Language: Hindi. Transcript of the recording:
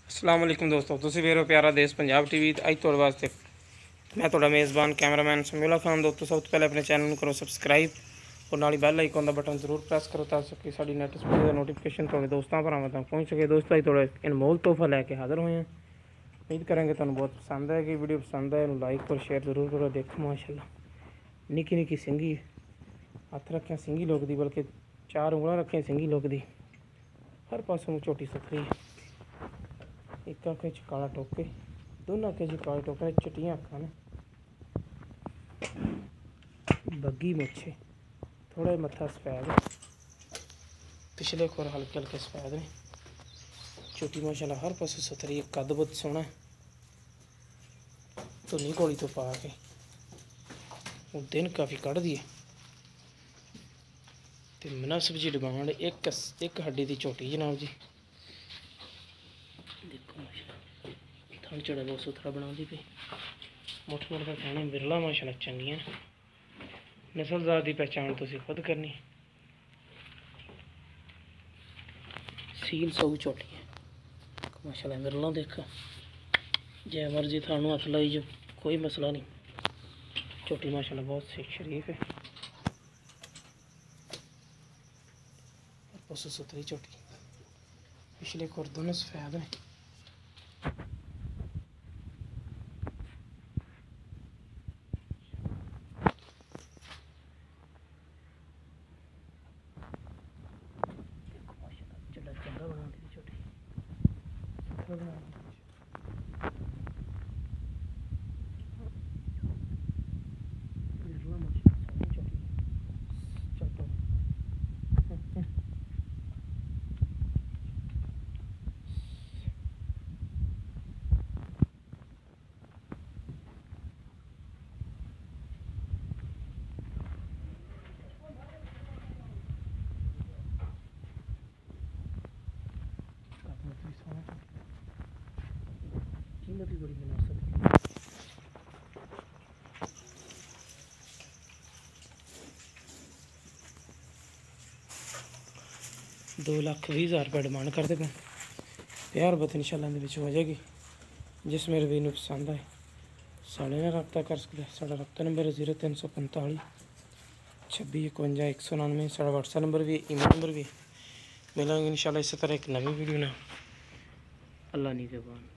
अस्सलाम वालेकुम दोस्तों, तुसीं वेख रहे हो प्यारा देश पंजाब टीवी। अज तुहाडे वास्ते मैं तुहाडा मेज़बान कैमरामैन समीउल्लाह खान। दोस्तों सब तो पहले अपने चैनल को करो सबसक्राइब और नाल बैल आइकन का बटन जरूर प्रेस करो ताकि साडी नैट स्पीड का नोटिफिकेशन तुहाडे दोस्तों भरावां तक पहुँच सके। दोस्तों अज तुहाडे अनमोल तोहफा लैके हाज़र होए हैं। उम्मीद करेंगे तुहानूं बहुत पसंद आएगी। वीडियो पसंद आए लाइक और शेयर जरूर करो। देखो माशाल्लाह निक्की निक्की सिंगी हत्थ रखें सिंगी लुकदी, बल्कि 4 उंगलां रखें सिंगी लुकदी। हर पासों झोटी सुथरी है। एक अख च काला टोके, दोनों अखें च काले टोके, चिट्टियां अखां ने, बग्गी मुच्छे, थोड़ा मत्था सफेद, पिछले खुर हल्के हल्के सफेद ने। झोटी माशाल्लाह हर पासों सुथरी है, कद बहुत सोहना है। धुनी घोड़ी तो पा के वो दिन काफ़ी कढ़ दी है। तो मुनासिब जी डिमांड एक हड्डी की झोटी जनाब जी। देखो माशाल्लाह थन चढ़ा बहुत सुथरा बना दी पी। मुठ मुठ का खाने बिरला माशाल्लाह चंगियां। नस्लदार की पहचान तुसीं खुद करनी। सील सऊ झोटी है माशाल्लाह, बिरला देखो जै मर्जी थानू हथ लाई जो, कोई मसला नहीं। झोटी माशाल्लाह बहुत शरीफ है, बस सुथरी झोटी, पिछले खुर दोनों सफेद ने। चला चंगा बना दी झोटी, सुथरा बना दी। कीमत भी बड़ी मुनासिब है। 2,20,000 रुपये डिमांड करते पे। प्यार बत इंशाल्लाह हो जाएगी। जिस मेरे वीर पसंद आए साढ़े नाल रब्ता कर सकते। साढ़ा रब्ता नंबर है 0345 26 51 199। साढ़ा व्हाट्सएप नंबर भी, ईमेल नंबर भी। मिलेंगे इंशाल्लाह इसी तरह एक नवी वीडियो ना। अल्लाह निगहबान।